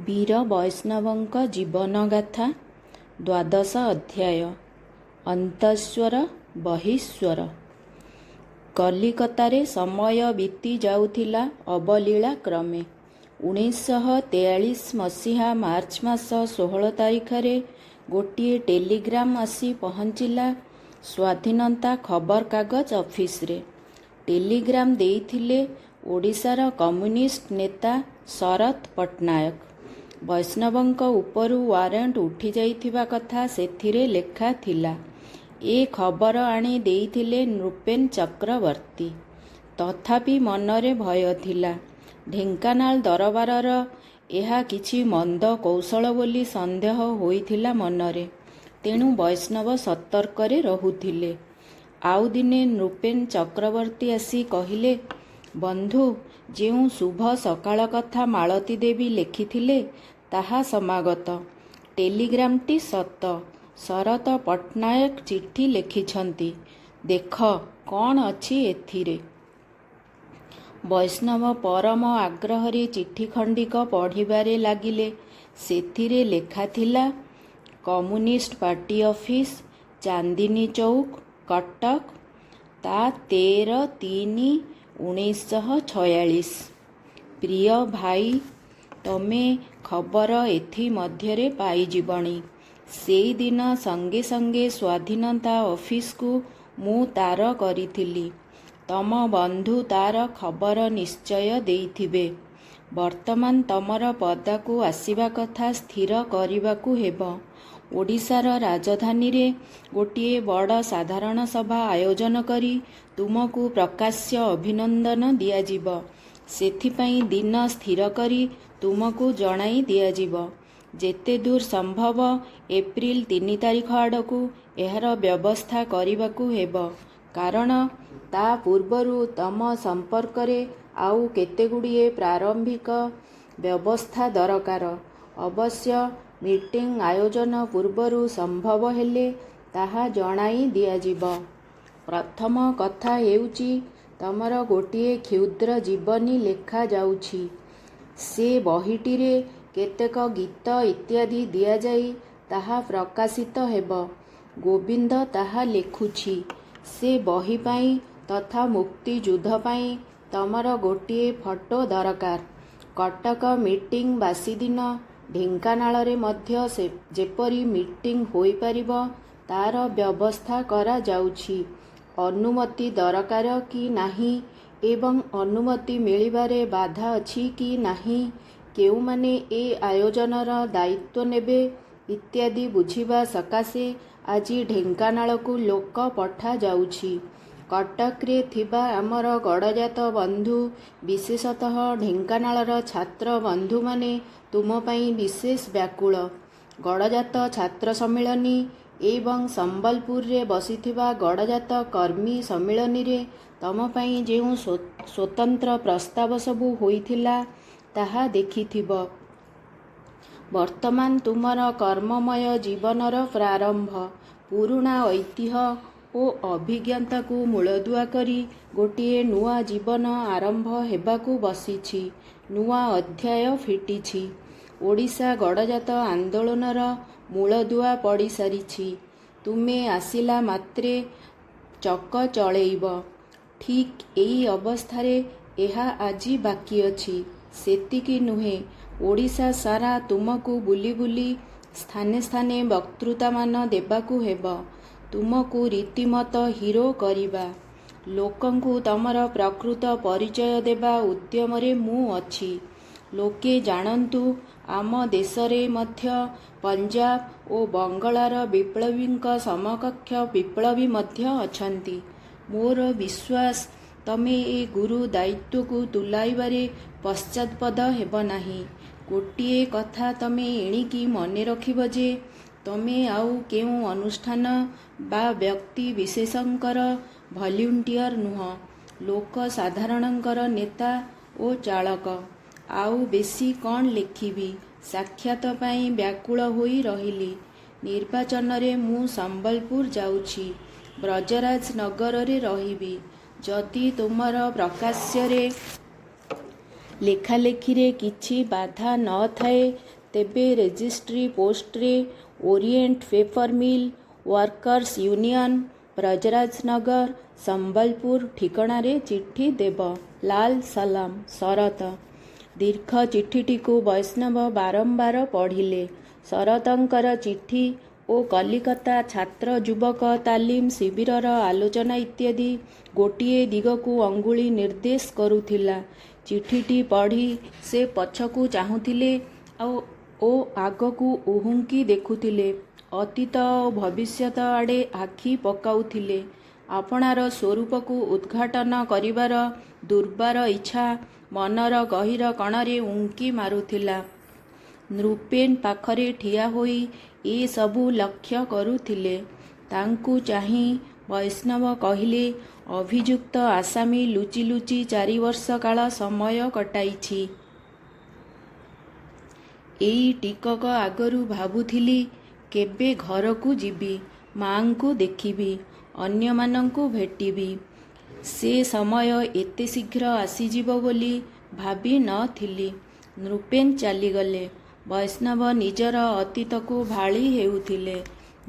ବୀର ବୈଷ୍ଣବଙ୍କ ଜୀବନଗାଥା ଦ୍ୱାଦଶ ଅଧ୍ୟାୟ। ଅନ୍ତଃସ୍ୱର ବହିଃସ୍ୱର। କଲିକତାରେ ସମୟ ବିତି ଯାଉଥିଲା ଅବଲୀଳା କ୍ରମେ। 1943 ମସିହା ମାର୍ଚ୍ଚ ମାସ 16 ତାରିଖରେ ଗୋଟିଏ ଟେଲିଗ୍ରାମ ଆସି ପହଞ୍ଚିଲା ସ୍ୱାଧୀନତା ଖବରକାଗଜ ଅଫିସରେ। ଟେଲିଗ୍ରାମ ଦେଇଥିଲେ ଓଡ଼ିଶାର କମ୍ୟୁନିଷ୍ଟ ନେତା ଶରତ ପଟ୍ଟନାୟକ। ବୈଷ୍ଣବଙ୍କ ଉପରୁ ୱାରେଣ୍ଟ ଉଠିଯାଇଥିବା କଥା ସେଥିରେ ଲେଖା ଥିଲା। ଏ ଖବର ଆଣି ଦେଇଥିଲେ ନୃପେନ ଚକ୍ରବର୍ତ୍ତୀ। ତଥାପି ମନରେ ଭୟ ଥିଲା। ଢେଙ୍କାନାଳ ଦରବାରର ଏହା କିଛି ମନ୍ଦ କୌଶଳ ବୋଲି ସନ୍ଦେହ ହୋଇଥିଲା ମନରେ। ତେଣୁ ବୈଷ୍ଣବ ସତର୍କରେ ରହୁଥିଲେ। ଆଉ ଦିନେ ନୃପେନ ଚକ୍ରବର୍ତ୍ତୀ ଆସି କହିଲେ, ବନ୍ଧୁ, ଯେଉଁ ଶୁଭ ସକାଳ କଥା ମାଳତୀ ଦେବୀ ଲେଖିଥିଲେ ତାହା ସମାଗତ। ଟେଲିଗ୍ରାମଟି ସତ। ଶରତ ପଟ୍ଟନାୟକ ଚିଠି ଲେଖିଛନ୍ତି। ଦେଖ କ'ଣ ଅଛି ଏଥିରେ। ବୈଷ୍ଣବ ପରମ ଆଗ୍ରହରେ ଚିଠି ଖଣ୍ଡିକ ପଢ଼ିବାରେ ଲାଗିଲେ। ସେଥିରେ ଲେଖାଥିଲା, କମ୍ୟୁନିଷ୍ଟ ପାର୍ଟି ଅଫିସ, ଚାନ୍ଦିନୀ ଚୌକ, କଟକ, ତା 13/3/1946। ପ୍ରିୟ ଭାଇ, ତମେ ଖବର ଏଥି ମଧ୍ୟରେ ପାଇଯିବଣି। ସେଇଦିନ ସଙ୍ଗେ ସଙ୍ଗେ ସ୍ୱାଧୀନତା ଅଫିସକୁ ମୁଁ ତାର କରିଥିଲି। ତମ ବନ୍ଧୁ ତାର ଖବର ନିଶ୍ଚୟ ଦେଇଥିବେ। ବର୍ତ୍ତମାନ ତମର ପଦାକୁ ଆସିବା କଥା ସ୍ଥିର କରିବାକୁ ହେବ। ଓଡ଼ିଶାର ରାଜଧାନୀରେ ଗୋଟିଏ ବଡ଼ ସାଧାରଣ ସଭା ଆୟୋଜନ କରି ତୁମକୁ ପ୍ରକାଶ୍ୟ ଅଭିନନ୍ଦନ ଦିଆଯିବ। ସେଥିପାଇଁ ଦିନ ସ୍ଥିର କରି ତୁମକୁ ଜଣାଇ ଦିଆଯିବ। ଯେତେ ଦୂର ସମ୍ଭବ ଏପ୍ରିଲ 3 ତାରିଖ ଆଡ଼କୁ ଏହାର ବ୍ୟବସ୍ଥା କରିବାକୁ ହେବ। କାରଣ ତା ପୂର୍ବରୁ ତମ ସମ୍ପର୍କରେ ଆଉ କେତେଗୁଡ଼ିଏ ପ୍ରାରମ୍ଭିକ ବ୍ୟବସ୍ଥା ଦରକାର। ଅବଶ୍ୟ ମିଟିଂ ଆୟୋଜନ ପୂର୍ବରୁ ସମ୍ଭବ ହେଲେ ତାହା ଜଣାଇ ଦିଆଯିବ। ପ୍ରଥମ କଥା ହେଉଛି, ତମର ଗୋଟିଏ କ୍ଷୁଦ୍ର ଜୀବନୀ ଲେଖାଯାଉଛି। ସେ ବହିଟିରେ କେତେକ ଗୀତ ଇତ୍ୟାଦି ଦିଆଯାଇ ତାହା ପ୍ରକାଶିତ ହେବ। ଗୋବିନ୍ଦ ତାହା ଲେଖୁଛି। ସେ ବହି ପାଇଁ ତଥା ମୁକ୍ତିଯୁଦ୍ଧ ପାଇଁ ତମର ଗୋଟିଏ ଫଟୋ ଦରକାର। କଟକ ମିଟିଂ ବାସିଦିନ ଢେଙ୍କାନାଳରେ ମଧ୍ୟ ଯେପରି ମିଟିଂ ହୋଇପାରିବ ତାର ବ୍ୟବସ୍ଥା କରାଯାଉଛି। ଅନୁମତି ଦରକାର କି ନାହିଁ ଏବଂ ଅନୁମତି ମିଳିବାରେ ବାଧା ଅଛି କି ନାହିଁ, କେଉଁମାନେ ଏ ଆୟୋଜନର ଦାୟିତ୍ୱ ନେବେ ଇତ୍ୟାଦି ବୁଝିବା ସକାଶେ ଆଜି ଢେଙ୍କାନାଳକୁ ଲୋକ ପଠାଯାଉଛି। କଟକରେ ଥିବା ଆମର ଗଡ଼ଜାତ ବନ୍ଧୁ, ବିଶେଷତଃ ଢେଙ୍କାନାଳର ଛାତ୍ର ବନ୍ଧୁମାନେ ତୁମ ପାଇଁ ବିଶେଷ ବ୍ୟାକୁଳ। ଗଡ଼ଜାତ ଛାତ୍ର ସମ୍ମିଳନୀ ଏବଂ ସମ୍ବଲପୁରରେ ବସିଥିବା ଗଡ଼ଜାତ କର୍ମୀ ସମ୍ମିଳନୀରେ ତମ ପାଇଁ ଯେଉଁ ସ୍ୱତନ୍ତ୍ର ପ୍ରସ୍ତାବ ସବୁ ହୋଇଥିଲା ତାହା ଦେଖିଥିବ। ବର୍ତ୍ତମାନ ତୁମର କର୍ମମୟ ଜୀବନର ପ୍ରାରମ୍ଭ। ପୁରୁଣା ଐତିହ୍ୟ ଓ ଅଭିଜ୍ଞତାକୁ ମୂଳଦୁଆ କରି ଗୋଟିଏ ନୂଆ ଜୀବନ ଆରମ୍ଭ ହେବାକୁ ବସିଛି। ନୂଆ ଅଧ୍ୟାୟ ଫିଟିଛି। ଓଡ଼ିଶା ଗଡ଼ଜାତ ଆନ୍ଦୋଳନର ମୂଳଦୁଆ ପଡ଼ିସାରିଛି। ତୁମେ ଆସିଲା ମାତ୍ରେ ଚକ ଚଳେଇବ। ଠିକ୍ ଏଇ ଅବସ୍ଥାରେ ଏହା ଆଜି ବାକି ଅଛି। ସେତିକି ନୁହେଁ, ଓଡ଼ିଶା ସାରା ତୁମକୁ ବୁଲି ବୁଲି ସ୍ଥାନେ ସ୍ଥାନେ ବକ୍ତୃତାମାନ ଦେବାକୁ ହେବ। ତୁମକୁ ରୀତିମତ ହିରୋ କରିବା। ଲୋକଙ୍କୁ ତମର ପ୍ରକୃତ ପରିଚୟ ଦେବା ଉଦ୍ୟମରେ ମୁଁ ଅଛି। ଲୋକେ ଜାଣନ୍ତୁ, ଆମ ଦେଶରେ ମଧ୍ୟ ପଞ୍ଜାବ ଓ ବଙ୍ଗଳାର ବିପ୍ଳବୀଙ୍କ ସମକକ୍ଷ ବିପ୍ଳବୀ ମଧ୍ୟ ଅଛନ୍ତି। ମୋର ବିଶ୍ୱାସ ତମେ ଏ ଗୁରୁ ଦାୟିତ୍ୱକୁ ତୁଲାଇବାରେ ପଶ୍ଚାତ୍ପଦ ହେବ ନାହିଁ। ଗୋଟିଏ କଥା ତମେ ଏଣିକି ମନେ ରଖିବ ଯେ, ତମେ ଆଉ କେଉଁ ଅନୁଷ୍ଠାନ ବା ବ୍ୟକ୍ତି ବିଶେଷଙ୍କର ଭଲ୍ୟୁଣ୍ଟିୟର ନୁହଁ, ଲୋକ ସାଧାରଣଙ୍କର ନେତା ଓ ଚାଳକ। ଆଉ ବେଶୀ କ'ଣ ଲେଖିବି? ସାକ୍ଷାତ ପାଇଁ ବ୍ୟାକୁଳ ହୋଇ ରହିଲି। ନିର୍ବାଚନରେ ମୁଁ ସମ୍ବଲପୁର ଯାଉଛି। ବ୍ରଜରାଜ ନଗରରେ ରହିବି। ଯଦି ତୁମର ପ୍ରକାଶ୍ୟରେ ଲେଖାଲେଖିରେ କିଛି ବାଧା ନଥାଏ ତେବେ ରେଜିଷ୍ଟ୍ରି ପୋଷ୍ଟରେ Orient Paper Mill, Workers Union, Brajrajnagar, Sambalpur ଠିକଣାରେ ଚିଠି ଦେବ। ଲାଲ ସଲାମ। ଶରତ। ଦୀର୍ଘ ଚିଠିଟିକୁ ବୈଷ୍ଣବ ବାରମ୍ବାର ପଢ଼ିଲେ। ଶରତଙ୍କର ଚିଠି ଓ କଲିକତା ଛାତ୍ର ଯୁବକ ତାଲିମ ଶିବିରର ଆଲୋଚନା ଇତ୍ୟାଦି ଗୋଟିଏ ଦିଗକୁ ଅଙ୍ଗୁଳି ନିର୍ଦ୍ଦେଶ କରୁଥିଲା। ଚିଠିଟି ପଢ଼ି ସେ ପଛକୁ ଚାହୁଁଥିଲେ ଓ ଆଗକୁ ଉହୁଙ୍କି ଦେଖୁଥିଲେ। ଅତୀତ ଓ ଭବିଷ୍ୟତ ଆଡ଼େ ଆଖି ପକାଉଥିଲେ। ଆପଣାର ସ୍ୱରୂପକୁ ଉଦ୍ଘାଟନ କରିବାର ଦୁର୍ବାର ଇଚ୍ଛା ମନର ଗହୀର କଣରେ ଉଙ୍କି ମାରୁଥିଲା। ନୃପେନ ପାଖରେ ଠିଆ ହୋଇ ଏ ସବୁ ଲକ୍ଷ୍ୟ କରୁଥିଲେ। ତାଙ୍କୁ ଚାହିଁ ବୈଷ୍ଣବ କହିଲେ, ଅଭିଯୁକ୍ତ ଆସାମୀ ଲୁଚି ଲୁଚି 4 ବର୍ଷ କାଳ ସମୟ କଟାଇଛି। ଏଇ ଟିକକ ଆଗରୁ ଭାବୁଥିଲି କେବେ ଘରକୁ ଯିବି, ମା'ଙ୍କୁ ଦେଖିବି, ଅନ୍ୟମାନଙ୍କୁ ଭେଟିବି। ସେ ସମୟ ଏତେ ଶୀଘ୍ର ଆସିଯିବ ବୋଲି ଭାବି ନଥିଲି। ନୃପେନ ଚାଲିଗଲେ। ବୈଷ୍ଣବ ନିଜର ଅତୀତକୁ ଭାଳି ହେଉଥିଲେ।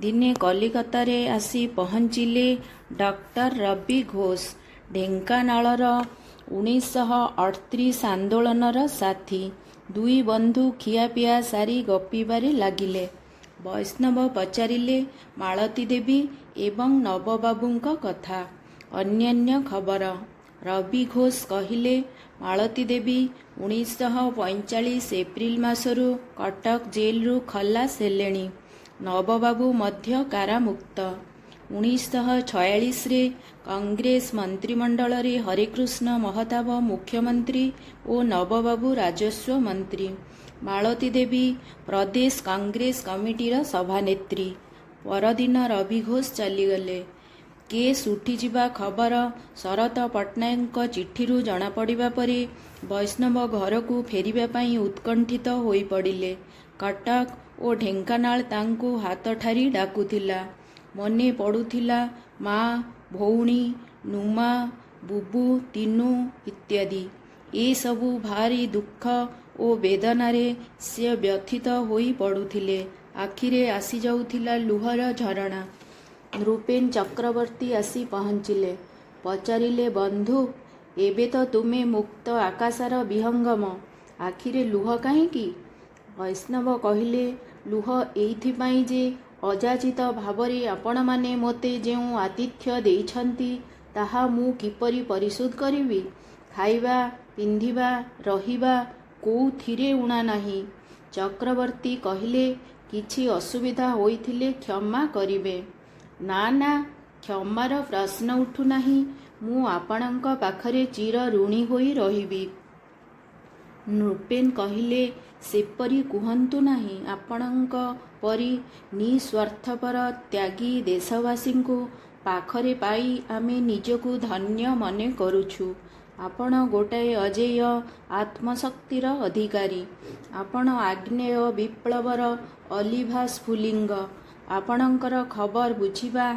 ଦିନେ କଲିକତାରେ ଆସି ପହଞ୍ଚିଲେ ଡକ୍ଟର ରବି ଘୋଷ, ଢେଙ୍କାନାଳର 1938 ଆନ୍ଦୋଳନର ସାଥୀ। ଦୁଇ ବନ୍ଧୁ ଖିଆପିଆ ସାରି ଗପିବାରେ ଲାଗିଲେ। ବୈଷ୍ଣବ ପଚାରିଲେ ମାଳତୀ ଦେବୀ ଏବଂ ନବବାବୁଙ୍କ କଥା, ଅନ୍ୟାନ୍ୟ ଖବର। ରବି ଘୋଷ କହିଲେ, ମାଳତୀ ଦେବୀ 1945 ଏପ୍ରିଲ ମାସରୁ କଟକ ଜେଲରୁ ଖଲାସ ହେଲେଣି। ନବବାବୁ ମଧ୍ୟ କାରାମୁକ୍ତ। 1946ରେ କଂଗ୍ରେସ ମନ୍ତ୍ରିମଣ୍ଡଳରେ ହରେକୃଷ୍ଣ ମହତାବ ମୁଖ୍ୟମନ୍ତ୍ରୀ ଓ ନବବାବୁ ରାଜସ୍ୱ ମନ୍ତ୍ରୀ। ମାଳତୀ ଦେବୀ ପ୍ରଦେଶ କଂଗ୍ରେସ କମିଟିର ସଭାନେତ୍ରୀ। ପରଦିନ ରବି ଘୋଷ ଚାଲିଗଲେ। କେସ୍ ଉଠିଯିବା ଖବର ଶରତ ପଟ୍ଟନାୟକଙ୍କ ଚିଠିରୁ ଜଣାପଡ଼ିବା ପରେ ବୈଷ୍ଣବ ଘରକୁ ଫେରିବା ପାଇଁ ଉତ୍କଣ୍ଠିତ ହୋଇପଡ଼ିଲେ। କଟକ ଓ ଢେଙ୍କାନାଳ ତାଙ୍କୁ ହାତଠାରି ଡାକୁଥିଲା। ମନେ ପଡ଼ୁଥିଲା ମା, ଭଉଣୀ, ନୁମା, ବୁବୁ, ତିନୁ ଇତ୍ୟାଦି। ଏସବୁ ଭାରି ଦୁଃଖ ଓ ବେଦନାରେ ସେ ବ୍ୟଥିତ ହୋଇ ପଡ଼ୁଥିଲେ। ଆଖିରେ ଆସିଯାଉଥିଲା ଲୁହର ଝରଣା। ନୃପେନ ଚକ୍ରବର୍ତ୍ତୀ ଆସି ପହଞ୍ଚିଲେ। ପଚାରିଲେ, ବନ୍ଧୁ, ଏବେ ତ ତୁମେ ମୁକ୍ତ ଆକାଶର ବିହଙ୍ଗମ, ଆଖିରେ ଲୁହ କାହିଁକି? ବୈଷ୍ଣବ କହିଲେ, ଲୁହ ଏଇଥିପାଇଁ ଯେ ଅଯାଚିତ ଭାବରେ ଆପଣମାନେ ମୋତେ ଯେଉଁ ଆତିଥ୍ୟ ଦେଇଛନ୍ତି ତାହା ମୁଁ କିପରି ପରିଶୋଧ କରିବି? ଖାଇବା, ପିନ୍ଧିବା, ରହିବା କୋଉଥିରେ ଊଣା ନାହିଁ। ଚକ୍ରବର୍ତ୍ତୀ କହିଲେ, କିଛି ଅସୁବିଧା ହୋଇଥିଲେ କ୍ଷମା କରିବେ। ନା ନା, କ୍ଷମାର ପ୍ରଶ୍ନ ଉଠୁନାହିଁ। ମୁଁ ଆପଣଙ୍କ ପାଖରେ ଚିର ଋଣୀ ହୋଇ ରହିବି। ନୃପେନ କହିଲେ, ସେପରି କୁହନ୍ତୁ ନାହିଁ। ଆପଣଙ୍କ ପରି ନିଃସ୍ୱାର୍ଥପର ତ୍ୟାଗୀ ଦେଶବାସୀଙ୍କୁ ପାଖରେ ପାଇ ଆମେ ନିଜକୁ ଧନ୍ୟ ମନେ କରୁଛୁ। ଆପଣ ଗୋଟାଏ ଅଜେୟ ଆତ୍ମଶକ୍ତିର ଅଧିକାରୀ। ଆପଣ ଆଗ୍ନେୟ ବିପ୍ଳବର ଅଲିଭା ସ୍ଫୁଲିଙ୍ଗ। ଆପଣଙ୍କର ଖବର ବୁଝିବା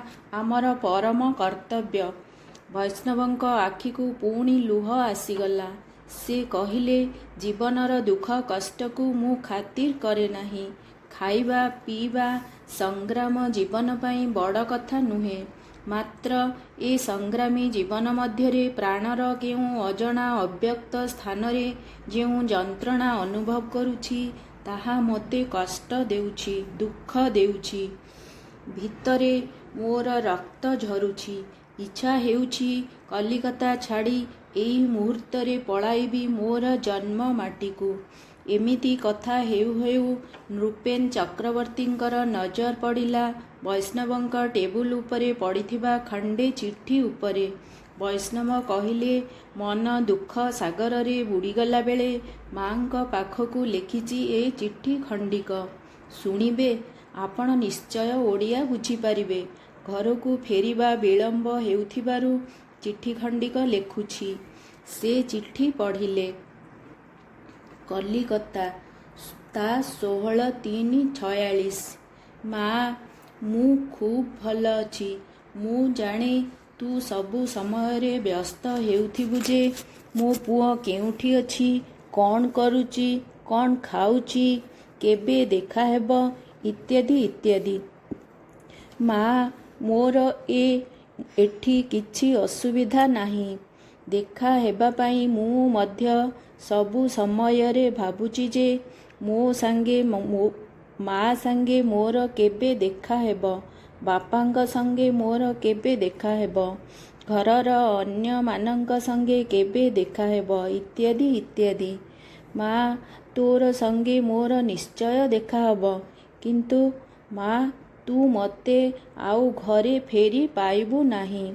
ଆମର ପରମ କର୍ତ୍ତବ୍ୟ। ବୈଷ୍ଣବଙ୍କ ଆଖିକୁ ପୁଣି ଲୁହ ଆସିଗଲା। ସେ କହିଲେ, ଜୀବନର ଦୁଃଖ କଷ୍ଟକୁ ମୁଁ ଖାତିର କରେ ନାହିଁ। ଖାଇବା ପିଇବା ସଂଗ୍ରାମ ଜୀବନ ପାଇଁ ବଡ଼ କଥା ନୁହେଁ। ମାତ୍ର ଏ ସଂଗ୍ରାମୀ ଜୀବନ ମଧ୍ୟରେ ପ୍ରାଣର କେଉଁ ଅଜଣା ଅବ୍ୟକ୍ତ ସ୍ଥାନରେ ଯେଉଁ ଯନ୍ତ୍ରଣା ଅନୁଭବ କରୁଛି ତାହା ମୋତେ କଷ୍ଟ ଦେଉଛି, ଦୁଃଖ ଦେଉଛି। ଭିତରେ ମୋର ରକ୍ତ ଝରୁଛି। ଇଚ୍ଛା ହେଉଛି କଲିକତା ଛାଡ଼ି ଏଇ ମୁହୂର୍ତ୍ତରେ ପଳାଇବି ମୋର ଜନ୍ମ ମାଟିକୁ। ଏମିତି କଥା ହେଉ ହେଉ ନୃପେନ ଚକ୍ରବର୍ତ୍ତୀଙ୍କର ନଜର ପଡ଼ିଲା ବୈଷ୍ଣବଙ୍କ ଟେବୁଲ ଉପରେ ପଡ଼ିଥିବା ଖଣ୍ଡେ ଚିଠି ଉପରେ। ବୈଷ୍ଣବ କହିଲେ, ମନ ଦୁଃଖ ସାଗରରେ ବୁଡ଼ିଗଲା ବେଳେ ମା'ଙ୍କ ପାଖକୁ ଲେଖିଛି ଏ ଚିଠି ଖଣ୍ଡିକ। ଶୁଣିବେ? ଆପଣ ନିଶ୍ଚୟ ଓଡ଼ିଆ ବୁଝିପାରିବେ। ଘରକୁ ଫେରିବା ବିଳମ୍ବ ହେଉଥିବାରୁ ଚିଠି ଖଣ୍ଡିକ ଲେଖୁଛି। ସେ ଚିଠି ପଢ଼ିଲେ। କଲିକତା, ତା 16/3/46। ମା, ମୁଁ ଖୁବ୍ ଭଲ ଅଛି। ମୁଁ ଜାଣେ ତୁ ସବୁ ସମୟରେ ବ୍ୟସ୍ତ ହେଉଥିବୁ ଯେ ମୋ ପୁଅ କେଉଁଠି ଅଛି କ'ଣ କରୁଛି, କ'ଣ ଖାଉଛି, କେବେ ଦେଖାହେବ ଇତ୍ୟାଦି ଇତ୍ୟାଦି। ମା, ମୋର ଏଠି କିଛି ଅସୁବିଧା ନାହିଁ। ଦେଖା ହେବା ପାଇଁ ମୁଁ ମଧ୍ୟ ସବୁ ସମୟରେ ଭାବୁଛି ଯେ ମା ସାଙ୍ଗେ ମୋର କେବେ ଦେଖା ହେବ, ବାପାଙ୍କ ସଙ୍ଗେ ମୋର କେବେ ଦେଖା ହେବ, ଘରର ଅନ୍ୟମାନଙ୍କ ସଙ୍ଗେ କେବେ ଦେଖା ହେବ ଇତ୍ୟାଦି ଇତ୍ୟାଦି। ମା, ତୋର ସଙ୍ଗେ ମୋର ନିଶ୍ଚୟ ଦେଖା ହେବ, କିନ୍ତୁ ମା, ତୁ ମୋତେ ଆଉ ଘରେ ଫେରି ପାଇବୁ ନାହିଁ।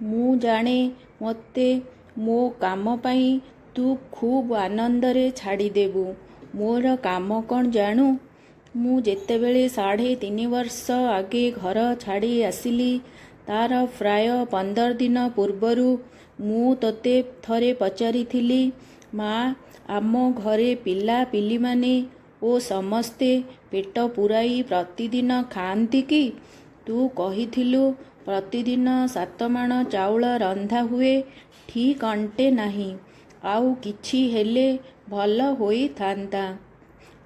ମୁଁ ଜାଣେ ମୋତେ ମୋ କାମ ପାଇଁ ତୁ ଖୁବ୍ ଆନନ୍ଦରେ ଛାଡ଼ିଦେବୁ। ମୋର କାମ କ'ଣ ଜାଣୁ? ମୁଁ ଯେତେବେଳେ 3.5 ବର୍ଷ ଆଗେ ଘର ଛାଡ଼ି ଆସିଲି, ତାର ପ୍ରାୟ 15 ଦିନ ପୂର୍ବରୁ ମୁଁ ତୋତେ ଥରେ ପଚାରିଥିଲି, ମା, ଆମ ଘରେ ପିଲାପିଲିମାନେ ଓ ସମସ୍ତେ ପେଟ ପୂରାଇ ପ୍ରତିଦିନ ଖାଆନ୍ତି କି? ତୁ କହିଥିଲୁ, ପ୍ରତିଦିନ 7 ମାଣ ଚାଉଳ ରନ୍ଧା ହୁଏ। ଠିକ୍ ଅଣ୍ଟେ ନାହିଁ? ଆଉ କିଛି ହେଲେ ଭଲ ହୋଇଥାନ୍ତା।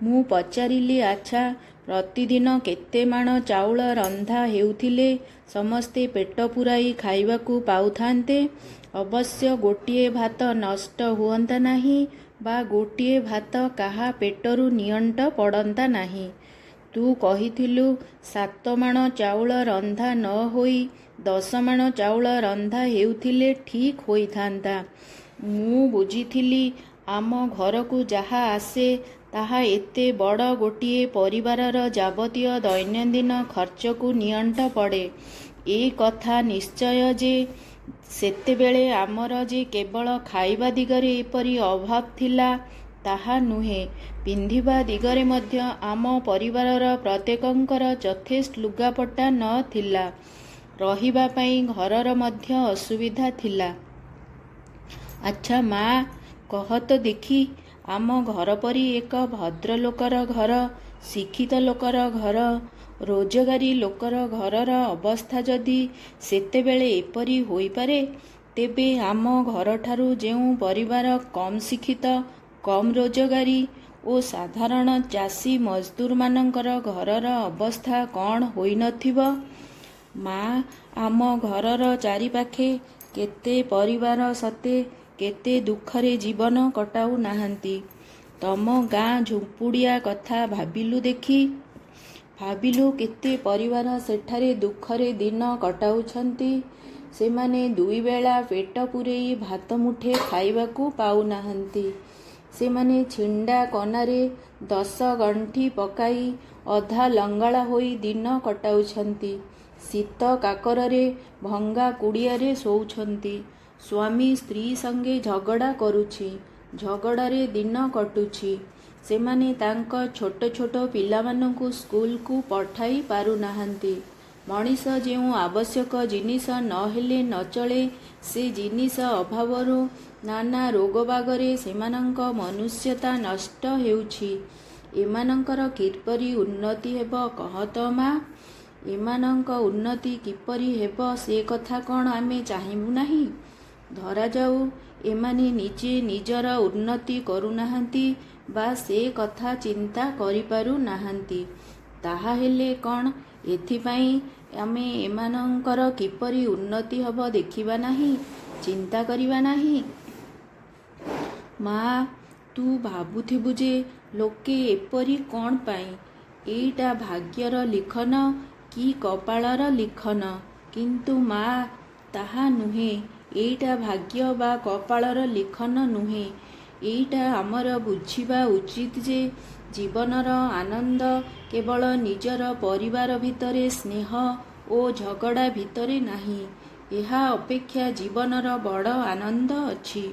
ମୁଁ ପଚାରିଲି, ଆଚ୍ଛା, ପ୍ରତିଦିନ କେତେ ମାଣ ଚାଉଳ ରନ୍ଧା ହେଉଥିଲେ ସମସ୍ତେ ପେଟ ପୂରାଇ ଖାଇବାକୁ ପାଉଥାନ୍ତେ? ଅବଶ୍ୟ ଗୋଟିଏ ଭାତ ନଷ୍ଟ ହୁଅନ୍ତା ନାହିଁ ବା ଗୋଟିଏ ଭାତ କାହା ପେଟରୁ ନିଅଣ୍ଟ ପଡ଼ନ୍ତା ନାହିଁ। ତୁ କହିଥିଲୁ 7 ମାଣ ଚାଉଳ ରନ୍ଧା ନ ହୋଇ 10 ମାଣ ଚାଉଳ ରନ୍ଧା ହେଉଥିଲେ ଠିକ୍ ହୋଇଥାନ୍ତା। ମୁଁ ବୁଝିଥିଲି ଆମ ଘରକୁ ଯାହା ଆସେ ତାହା ଏତେ ବଡ଼ ଗୋଟିଏ ପରିବାରର ଯାବତୀୟ ଦୈନନ୍ଦିନ ଖର୍ଚ୍ଚକୁ ନିଅଣ୍ଟ ପଡ଼େ। ଏ କଥା ନିଶ୍ଚୟ ଯେ ସେତେବେଳେ ଆମର ଯେ କେବଳ ଖାଇବା ଦିଗରେ ଏପରି ଅଭାବ ଥିଲା ତାହା ନୁହେଁ, ପିନ୍ଧିବା ଦିଗରେ ମଧ୍ୟ ଆମ ପରିବାରର ପ୍ରତ୍ୟେକଙ୍କର ଯଥେଷ୍ଟ ଲୁଗାପଟା ନ ଥିଲା। ରହିବା ପାଇଁ ଘରର ମଧ୍ୟ ଅସୁବିଧା ଥିଲା। ଆଚ୍ଛା ମା, କହ ତ ଦେଖି, ଆମ ଘର ପରି ଏକ ଭଦ୍ରଲୋକର ଘର, ଶିକ୍ଷିତ ଲୋକର ଘର, ରୋଜଗାରୀ ଲୋକର ଘରର ଅବସ୍ଥା ଯଦି ସେତେବେଳେ ଏପରି ହୋଇପାରେ, ତେବେ ଆମ ଘରଠାରୁ ଯେଉଁ ପରିବାର କମ୍ ଶିକ୍ଷିତ, କମ୍ ରୋଜଗାରୀ ଓ ସାଧାରଣ ଚାଷୀ ମଜଦୁରମାନଙ୍କର ଘରର ଅବସ୍ଥା କ'ଣ ହୋଇନଥିବ? ମା, ଆମ ଘରର ଚାରିପାଖେ କେତେ ପରିବାର ସତେ କେତେ ଦୁଃଖରେ ଜୀବନ କଟାଉ ନାହାନ୍ତି। ତମ ଗାଁ ଝୁମ୍ପୁଡ଼ିଆ କଥା ଭାବିଲୁ ଦେଖି। ଭାବିଲୁ କେତେ ପରିବାର ସେଠାରେ ଦୁଃଖରେ ଦିନ କଟାଉଛନ୍ତି। ସେମାନେ 2 ବେଳା ପେଟ ପୂରେଇ ଭାତ ମୁଠେ ଖାଇବାକୁ ପାଉନାହାନ୍ତି। ସେମାନେ ଛିଣ୍ଡା କନାରେ 10 ଗଣ୍ଠି ପକାଇ ଅଧା ଲଙ୍ଗଳା ହୋଇ ଦିନ କଟାଉଛନ୍ତି। ଶୀତ କାକରରେ ଭଙ୍ଗା କୁଡ଼ିଆରେ ଶୋଉଛନ୍ତି। ସ୍ୱାମୀ ସ୍ତ୍ରୀ ସଙ୍ଗେ ଝଗଡ଼ା କରୁଛି, ଝଗଡ଼ାରେ ଦିନ କଟୁଛି। ସେମାନେ ତାଙ୍କ ଛୋଟ ଛୋଟ ପିଲାମାନଙ୍କୁ ସ୍କୁଲକୁ ପଠାଇ ପାରୁନାହାନ୍ତି। ମଣିଷ ଯେଉଁ ଆବଶ୍ୟକ ଜିନିଷ ନ ହେଲେ ନ ଚଳେ, ସେ ଜିନିଷ ଅଭାବରୁ ନାନା ରୋଗବାଗରେ ସେମାନଙ୍କ ମନୁଷ୍ୟତା ନଷ୍ଟ ହେଉଛି। ଏମାନଙ୍କର କିପରି ଉନ୍ନତି ହେବ କହ ତ ମା? ଏମାନଙ୍କ ଉନ୍ନତି କିପରି ହେବ ସେ କଥା କ'ଣ ଆମେ ଚାହିଁବୁ ନାହିଁ? ଧରାଯାଉ ଏମାନେ ନିଜେ ନିଜର ଉନ୍ନତି କରୁନାହାନ୍ତି ବା ସେ କଥା ଚିନ୍ତା କରିପାରୁ ନାହାନ୍ତି, ତାହାହେଲେ କ'ଣ ଏଥିପାଇଁ ଆମେ ଏମାନଙ୍କର କିପରି ଉନ୍ନତି ହେବ ଦେଖିବା ନାହିଁ, ଚିନ୍ତା କରିବା ନାହିଁ? ମା, ତୁ ଭାବୁଥିବୁ ଯେ ଲୋକେ ଏପରି କ'ଣ ପାଇଁ? ଏଇଟା ଭାଗ୍ୟର ଲିଖନ କି କପାଳର ଲିଖନ। କିନ୍ତୁ ମା, ତାହା ନୁହେଁ। ଏଇଟା ଭାଗ୍ୟ ବା କପାଳର ଲିଖନ ନୁହେଁ। ଏଇଟା ଆମର ବୁଝିବା ଉଚିତ ଯେ ଜୀବନର ଆନନ୍ଦ କେବଳ ନିଜର ପରିବାର ଭିତରେ ସ୍ନେହ ଓ ଝଗଡ଼ା ଭିତରେ ନାହିଁ। ଏହା ଅପେକ୍ଷା ଜୀବନର ବଡ଼ ଆନନ୍ଦ ଅଛି।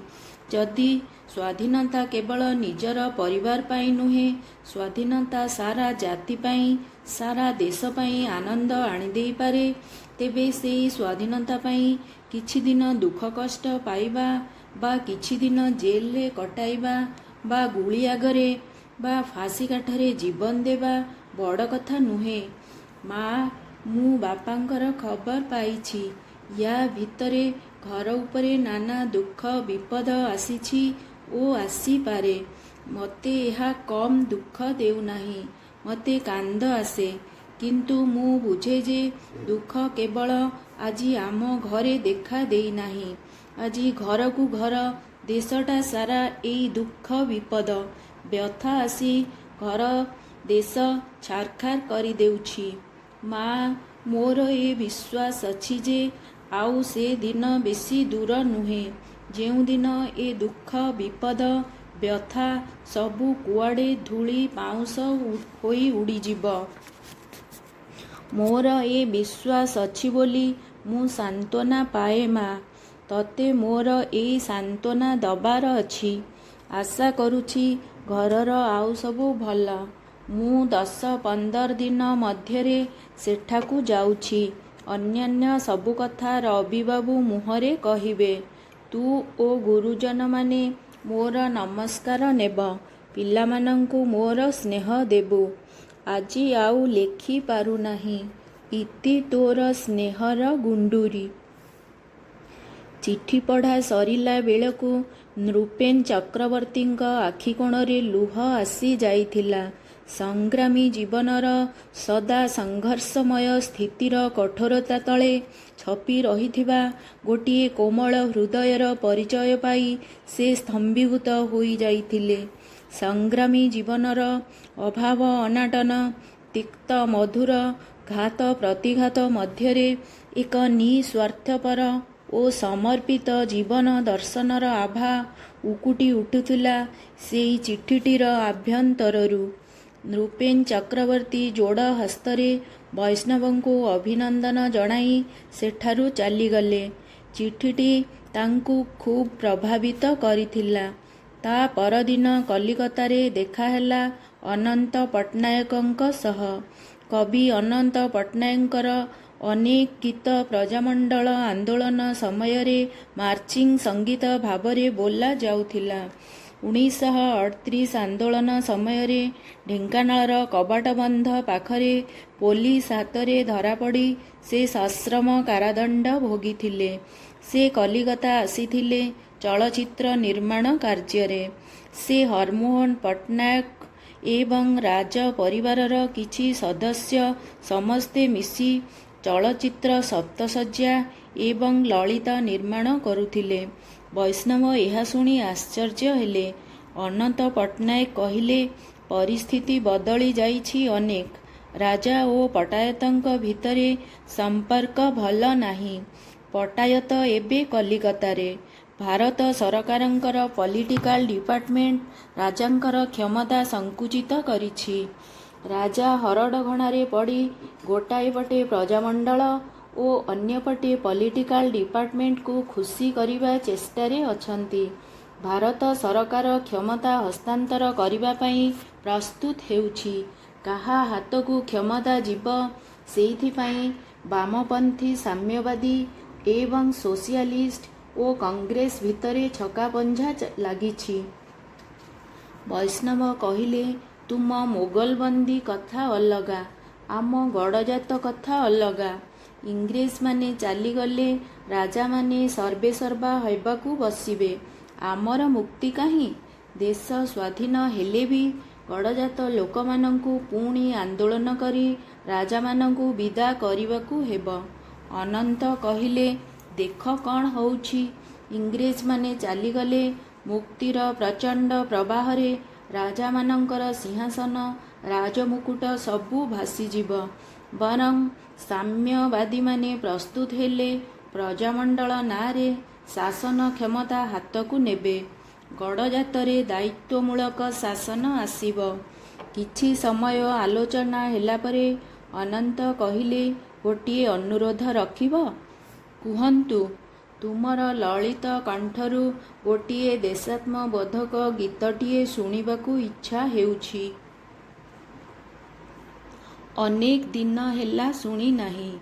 ଯଦି ସ୍ୱାଧୀନତା କେବଳ ନିଜର ପରିବାର ପାଇଁ ନୁହେଁ, ସ୍ୱାଧୀନତା ସାରା ଜାତି ପାଇଁ, ସାରା ଦେଶ ପାଇଁ ଆନନ୍ଦ ଆଣିଦେଇପାରେ, ତେବେ ସେହି ସ୍ୱାଧୀନତା ପାଇଁ କିଛି ଦିନ ଦୁଃଖ କଷ୍ଟ ପାଇବା ବା କିଛି ଦିନ ଜେଲରେ କଟାଇବା ବା ଗୁଳି ଆଗରେ ବା ଫାଶୀ କାଠରେ ଜୀବନ ଦେବା ବଡ଼ କଥା ନୁହେଁ। ମା, ମୁଁ ବାପାଙ୍କର ଖବର ପାଇଛି। ୟା ଭିତରେ ଘର ଉପରେ ନାନା ଦୁଃଖ ବିପଦ ଆସିଛି ଓ ଆସିପାରେ। ମୋତେ ଏହା କମ୍ ଦୁଃଖ ଦେଉନାହିଁ। ମୋତେ କାନ୍ଦ ଆସେ, କିନ୍ତୁ ମୁଁ ବୁଝେ ଯେ ଦୁଃଖ କେବଳ ଆଜି ଆମ ଘରେ ଦେଖା ଦେଇନାହିଁ। ଆଜି ଘରକୁ ଘର, ଦେଶଟା ସାରା ଏଇ ଦୁଃଖ ବିପଦ ବ୍ୟଥା ଆସି ଘର ଦେଶ ଛାରଖାର କରିଦେଉଛି। ମା, ମୋର ଏ ବିଶ୍ୱାସ ଅଛି ଯେ ଆଉ ସେ ଦିନ ବେଶୀ ଦୂର ନୁହେଁ, ଯେଉଁଦିନ ଏ ଦୁଃଖ ବିପଦ ବ୍ୟଥା ସବୁ କୁଆଡ଼େ ଧୂଳି ପାଉଁଶ ହୋଇ ଉଡ଼ିଯିବ। ମୋର ଏ ବିଶ୍ୱାସ ଅଛି ବୋଲି ମୁଁ ସାନ୍ତ୍ୱନା ପାଏ ମା। ତତେ ମୋର ଏଇ ସାନ୍ତ୍ୱନା ଦବାର ଅଛି। ଆଶା କରୁଛି ଘରର ଆଉ ସବୁ ଭଲ। ମୁଁ 10-15 ଦିନ ମଧ୍ୟରେ ସେଠାକୁ ଯାଉଛି। ଅନ୍ୟାନ୍ୟ ସବୁ କଥା ରବିବାବୁ ମୁହଁରେ କହିବେ। ତୁ ଓ ଗୁରୁଜନମାନେ ମୋର ନମସ୍କାର ନେବ। ପିଲାମାନଙ୍କୁ ମୋର ସ୍ନେହ ଦେବୁ। ଆଜି ଆଉ ଲେଖି ପାରୁନାହିଁ। ଇତି ତୋର ସ୍ନେହର ଗୁଣ୍ଡୁରି। ଚିଠି ପଢ଼ା ସରିଲା ବେଳକୁ ନୃପେନ ଚକ୍ରବର୍ତ୍ତୀଙ୍କ ଆଖିକୋଣରେ ଲୁହ ଆସି ଯାଇଥିଲା। ସଂଗ୍ରାମୀ ଜୀବନର ସଦା ସଂଘର୍ଷମୟ ସ୍ଥିତିର କଠୋରତା ତଳେ ଛପି ରହିଥିବା ଗୋଟିଏ କୋମଳ ହୃଦୟର ପରିଚୟ ପାଇ ସେ ସ୍ତମ୍ଭୀଭୂତ ହୋଇଯାଇଥିଲେ। ସଂଗ୍ରାମୀ ଜୀବନର ଅଭାବ ଅନାଟନ, ତିକ୍ତ ମଧୁର ଘାତ ପ୍ରତିଘାତ ମଧ୍ୟରେ ଏକ ନିଃସ୍ୱାର୍ଥପର ଓ ସମର୍ପିତ ଜୀବନ ଦର୍ଶନର ଆଭା ଉକୁଟି ଉଠୁଥିଲା ସେଇ ଚିଠିଟିର ଆଭ୍ୟନ୍ତରରୁ। ନୃପେନ ଚକ୍ରବର୍ତ୍ତୀ ଯୋଡ଼ ହସ୍ତରେ ବୈଷ୍ଣବଙ୍କୁ ଅଭିନନ୍ଦନ ଜଣାଇ ସେଠାରୁ ଚାଲିଗଲେ। ଚିଠିଟି ତାଙ୍କୁ ଖୁବ୍ ପ୍ରଭାବିତ କରିଥିଲା। ତା ପରଦିନ କଲିକତାରେ ଦେଖାହେଲା ଅନନ୍ତ ପଟ୍ଟନାୟକଙ୍କ ସହ। କବି ଅନନ୍ତ ପଟ୍ଟନାୟକଙ୍କର ଅନେକ ଗୀତ ପ୍ରଜାମଣ୍ଡଳ ଆନ୍ଦୋଳନ ସମୟରେ ମାର୍ଚ୍ଚିଂ ସଙ୍ଗୀତ ଭାବରେ ବୋଲା ଯାଉଥିଲା। 1938 ଆନ୍ଦୋଳନ ସମୟରେ ଢେଙ୍କାନାଳର କବାଟବନ୍ଧ ପାଖରେ ପୋଲିସ ହାତରେ ଧରାପଡ଼ି ସେ ସଶ୍ରମ କାରାଦଣ୍ଡ ଭୋଗିଥିଲେ। ସେ କଲିକତା ଆସିଥିଲେ ଚଳଚ୍ଚିତ୍ର ନିର୍ମାଣ କାର୍ଯ୍ୟରେ। ସେ ହରମୋହନ ପଟ୍ଟନାୟକ ଏବଂ ରାଜ ପରିବାରର କିଛି ସଦସ୍ୟ ସମସ୍ତେ ମିଶି ଚଳଚ୍ଚିତ୍ର ସପ୍ତଶଯ୍ୟା ଏବଂ ଲଳିତା ନିର୍ମାଣ କରୁଥିଲେ। ବୈଷ୍ଣବ ଏହା ଶୁଣି ଆଶ୍ଚର୍ଯ୍ୟ ହେଲେ। ଅନନ୍ତ ପଟ୍ଟନାୟକ କହିଲେ, ପରିସ୍ଥିତି ବଦଳି ଯାଇଛି ଅନେକ। ରାଜା ଓ ପଟାୟତଙ୍କ ଭିତରେ ସମ୍ପର୍କ ଭଲ ନାହିଁ। ପଟାୟତ ଏବେ କଲିକତାରେ। ଭାରତ ସରକାରଙ୍କର ପଲିଟିକାଲ ଡିପାର୍ଟମେଣ୍ଟ ରାଜାଙ୍କର କ୍ଷମତା ସଂକୁଚିତ କରିଛି। ରାଜା ହରଡ଼ଘଣାରେ ପଡ଼ି ଗୋଟାଏ ପଟେ ପ୍ରଜାମଣ୍ଡଳ ଓ ଅନ୍ୟପଟେ ପଲିଟିକାଲ ଡିପାର୍ଟମେଣ୍ଟକୁ ଖୁସି କରିବା ଚେଷ୍ଟାରେ ଅଛନ୍ତି। ଭାରତ ସରକାର କ୍ଷମତା ହସ୍ତାନ୍ତର କରିବା ପାଇଁ ପ୍ରସ୍ତୁତ ହେଉଛି। କାହା ହାତକୁ କ୍ଷମତା ଯିବ, ସେଇଥିପାଇଁ ବାମପନ୍ଥୀ ସାମ୍ୟବାଦୀ ଏବଂ ସୋସିଆଲିଷ୍ଟ ଓ କଂଗ୍ରେସ ଭିତରେ ଛକାପଞ୍ଝା ଲାଗିଛି। ବୈଷ୍ଣବ କହିଲେ, ତୁମ ମୋଗଲବନ୍ଦୀ କଥା ଅଲଗା, ଆମ ଗଡ଼ଜାତ କଥା ଅଲଗା। ଇଂରେଜମାନେ ଚାଲିଗଲେ ରାଜାମାନେ ସର୍ବେସର୍ବା ହେବାକୁ ବସିବେ। ଆମର ମୁକ୍ତି କାହିଁ? ଦେଶ ସ୍ୱାଧୀନ ହେଲେ ବି ଗଡ଼ଜାତ ଲୋକମାନଙ୍କୁ ପୁଣି ଆନ୍ଦୋଳନ କରି ରାଜାମାନଙ୍କୁ ବିଦା କରିବାକୁ ହେବ। ଅନନ୍ତ କହିଲେ, ଦେଖ କ'ଣ ହେଉଛି। ଇଂରେଜମାନେ ଚାଲିଗଲେ ମୁକ୍ତିର ପ୍ରଚଣ୍ଡ ପ୍ରବାହରେ ରାଜାମାନଙ୍କର ସିଂହାସନ, ରାଜମୁକୁଟ ସବୁ ଭାସିଯିବ। ବରଂ ସାମ୍ୟବାଦୀମାନେ ପ୍ରସ୍ତୁତ ହେଲେ ପ୍ରଜାମଣ୍ଡଳ ନାଁରେ ଶାସନ କ୍ଷମତା ହାତକୁ ନେବେ। ଗଡ଼ଜାତରେ ଦାୟିତ୍ୱମୂଳକ ଶାସନ ଆସିବ। କିଛି ସମୟ ଆଲୋଚନା ହେଲା ପରେ ଅନନ୍ତ କହିଲେ, ଗୋଟିଏ ଅନୁରୋଧ ରଖିବ? କୁହନ୍ତୁ। ତୁମର ଲଳିତ କଣ୍ଠରୁ ଗୋଟିଏ ଦେଶାତ୍ମବୋଧକ ଗୀତଟିଏ ଶୁଣିବାକୁ ଇଚ୍ଛା ହେଉଛି। ଅନେକ ଦିନ ହେଲା ଶୁଣି ନାହିଁ।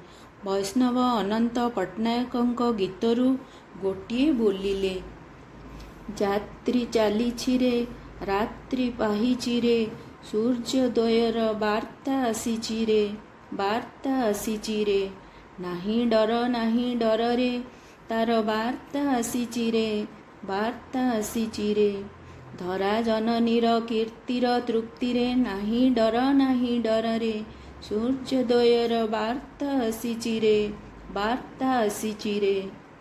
ବୈଷ୍ଣବ ଅନନ୍ତ ପଟ୍ଟନାୟକଙ୍କ ଗୀତରୁ ଗୋଟିଏ ବୋଲିଲେ। ଯାତ୍ରୀ ଚାଲିଛି ରେ, ରାତ୍ରି ପାହିଛି ରେ, ସୂର୍ଯ୍ୟୋଦୟର ବାର୍ତ୍ତା ଆସିଛି ରେ, ବାର୍ତ୍ତା ଆସିଛି ରେ, ନାହିଁ ଡର ନାହିଁ ଡରରେ, ତାର ବାର୍ତ୍ତା ଆସିଛି ରେ, ବାର୍ତ୍ତା ଆସିଛି ରେ। ଧରା ଜନନୀର କୀର୍ତ୍ତିର ତୃପ୍ତିରେ ନାହିଁ ଡରରେ ସୂର୍ଯ୍ୟୋଦୟର ବାର୍ତ୍ତା ଆସିଚିରେ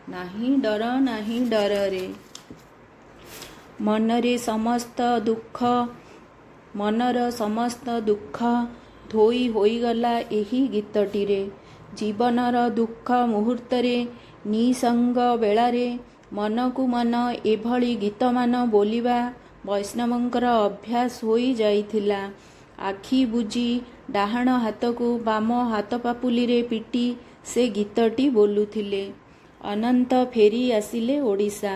ନାହିଁ ଡରରେ। ମନର ସମସ୍ତ ଦୁଃଖ ଧୋଇ ହୋଇଗଲା ଏହି ଗୀତଟିରେ। ଜୀବନର ଦୁଃଖ ମୁହୂର୍ତ୍ତରେ ନିଃସଙ୍ଗ ବେଳାରେ ମନକୁ ମନ ଏଭଳି ଗୀତମାନ ବୋଲିବା ବୈଷ୍ଣବଙ୍କର ଅଭ୍ୟାସ ହୋଇ ଯାଇଥିଲା। ଆଖି ବୁଜି ଡାହାଣ ହାତକୁ ବାମ ହାତ ପାପୁଲିରେ ପିଟି ସେ ଗୀତଟି ବୋଲୁଥିଲେ। ଅନନ୍ତ ଫେରି ଆସିଲେ ଓଡ଼ିଶା।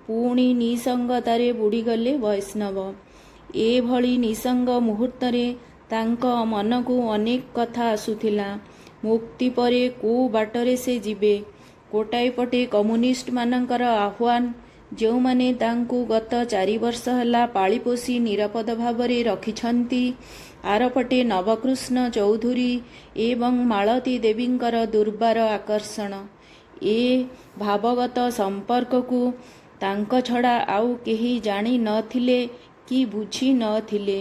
ପୁଣି ନିଃସଙ୍ଗତାରେ ବୁଡ଼ିଗଲେ ବୈଷ୍ଣବ। ଏଭଳି ନିଃସଙ୍ଗ ମୁହୂର୍ତ୍ତରେ ତାଙ୍କ ମନକୁ ଅନେକ କଥା ଆସୁଥିଲା। ମୁକ୍ତି ପରେ କୋଉ ବାଟରେ ସେ ଯିବେ? ଗୋଟାଏ ପଟେ କମ୍ୟୁନିଷ୍ଟମାନଙ୍କର ଆହ୍ୱାନ, ଯେଉଁମାନେ ତାଙ୍କୁ ଗତ 4 ବର୍ଷ ହେଲା ପାଳିପୋଷି ନିରାପଦ ଭାବରେ ରଖିଛନ୍ତି। ଆରପଟେ ନବକୃଷ୍ଣ ଚୌଧୁରୀ ଏବଂ ମାଳତୀ ଦେବୀଙ୍କର ଦୁର୍ବାର ଆକର୍ଷଣ। ଏ ଭାବଗତ ସମ୍ପର୍କକୁ ତାଙ୍କ ଛଡ଼ା ଆଉ କେହି ଜାଣି ନଥିଲେ କି ବୁଝି ନଥିଲେ।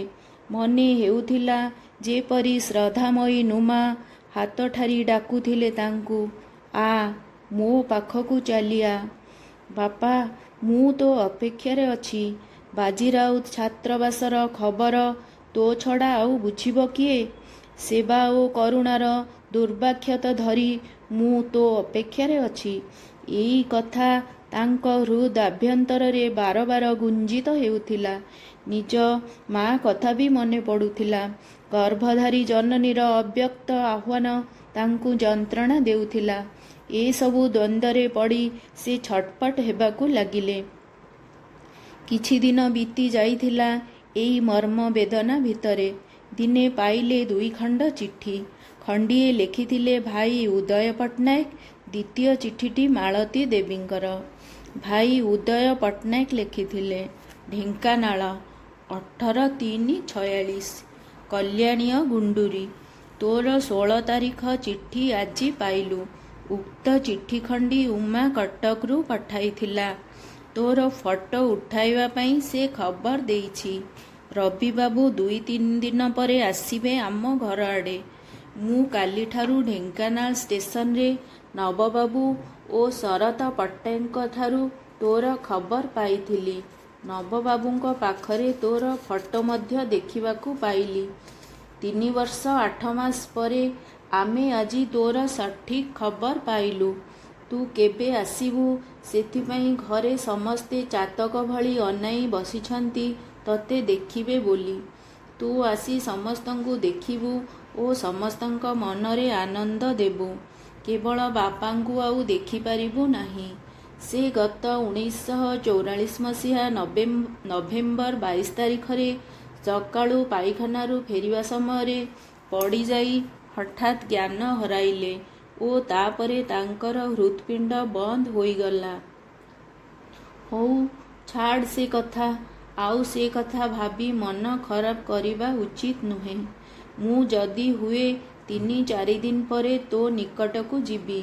ମନେ ହେଉଥିଲା ଯେପରି ଶ୍ରଦ୍ଧାମୟୀ ନୁମା ହାତଠାରି ଡାକୁଥିଲେ ତାଙ୍କୁ, ଆ ମୋ ପାଖକୁ ଚାଲିଆ। ବାପା, ମୁଁ ତୋ ଅପେକ୍ଷାରେ ଅଛି। ବାଜିରାଉତ ଛାତ୍ରାବାସର ଖବର ତୋ ଛଡ଼ା ଆଉ ବୁଝିବ କିଏ? ସେବା ଓ କରୁଣାର ଦୁର୍ବାକ୍ଷତ ଧରି ମୁଁ ତୋ ଅପେକ୍ଷାରେ ଅଛି। ଏଇ କଥା ତାଙ୍କ ହୃଦ୍ ଆଭ୍ୟନ୍ତରରେ ବାରବାର ଗୁଞ୍ଜିତ ହେଉଥିଲା। ନିଜ ମା କଥା ବି ମନେ ପଡ଼ୁଥିଲା। ଗର୍ଭଧାରୀ ଜନନୀର ଅବ୍ୟକ୍ତ ଆହ୍ୱାନ ତାଙ୍କୁ ଯନ୍ତ୍ରଣା ଦେଉଥିଲା। ଏସବୁ ଦ୍ୱନ୍ଦ୍ୱରେ ପଡ଼ି ସେ ଛଟପଟ ହେବାକୁ ଲାଗିଲେ। କିଛି ଦିନ ବିତି ଯାଇଥିଲା ଏଇ ମର୍ମ ବେଦନା ଭିତରେ। ଦିନେ ପାଇଲେ 2 ଖଣ୍ଡ ଚିଠି। ଖଣ୍ଡିଏ ଲେଖିଥିଲେ ଭାଇ ଉଦୟ ପଟ୍ଟନାୟକ, ଦ୍ୱିତୀୟ ଚିଠିଟି ମାଳତୀ ଦେବୀଙ୍କର। ଭାଇ ଉଦୟ ପଟ୍ଟନାୟକ ଲେଖିଥିଲେ, ଢେଙ୍କାନାଳ, 18/3/46। କଲ୍ୟାଣୀୟ ଗୁଣ୍ଡୁରି, ତୋର 16 ତାରିଖ ଚିଠି ଆଜି ପାଇଲୁ। ଉକ୍ତ ଚିଠି ଖଣ୍ଡି ଉମା କଟକରୁ ପଠାଇଥିଲା। ତୋର ଫଟୋ ଉଠାଇବା ପାଇଁ ସେ ଖବର ଦେଇଛି। ରବିବାବୁ 2-3 ଦିନ ପରେ ଆସିବେ ଆମ ଘର ଆଡ଼େ। ମୁଁ କାଲିଠାରୁ ଢେଙ୍କାନାଳ ଷ୍ଟେସନରେ ନବବାବୁ ଓ ଶରତ ପଟ୍ଟନାୟକଙ୍କଠାରୁ ତୋର ଖବର ପାଇଥିଲି। ନବବାବୁଙ୍କ ପାଖରେ ତୋର ଫଟୋ ମଧ୍ୟ ଦେଖିବାକୁ ପାଇଲି। 3 ବର୍ଷ 8 ମାସ ପରେ ଆମେ ଆଜି ତୋର ସଠିକ୍ ଖବର ପାଇଲୁ। ତୁ କେବେ ଆସିବୁ ସେଥିପାଇଁ ଘରେ ସମସ୍ତେ ଚାତକ ଭଳି ଅନାଇ ବସିଛନ୍ତି ତତେ ଦେଖିବେ ବୋଲି। ତୁ ଆସି ସମସ୍ତଙ୍କୁ ଦେଖିବୁ ଓ ସମସ୍ତଙ୍କ ମନରେ ଆନନ୍ଦ ଦେବୁ। କେବଳ ବାପାଙ୍କୁ ଆଉ ଦେଖିପାରିବୁ ନାହିଁ। ସେ ଗତ 1944 ମସିହା ନଭେମ୍ବର 22 ତାରିଖରେ ସକାଳୁ ପାଇଖାନାରୁ ଫେରିବା ସମୟରେ ପଡ଼ିଯାଇ ହଠାତ୍ ଜ୍ଞାନ ହରାଇଲେ ଓ ତାପରେ ତାଙ୍କର ହୃତ୍ପିଣ୍ଡ ବନ୍ଦ ହୋଇଗଲା। ହଉ ଛାଡ଼ ସେ କଥା। ଆଉ ସେ କଥା ଭାବି ମନ ଖରାପ କରିବା ଉଚିତ ନୁହେଁ। ମୁଁ ଯଦି ହୁଏ 3-4 ଦିନ ପରେ ତୋ ନିକଟକୁ ଯିବି।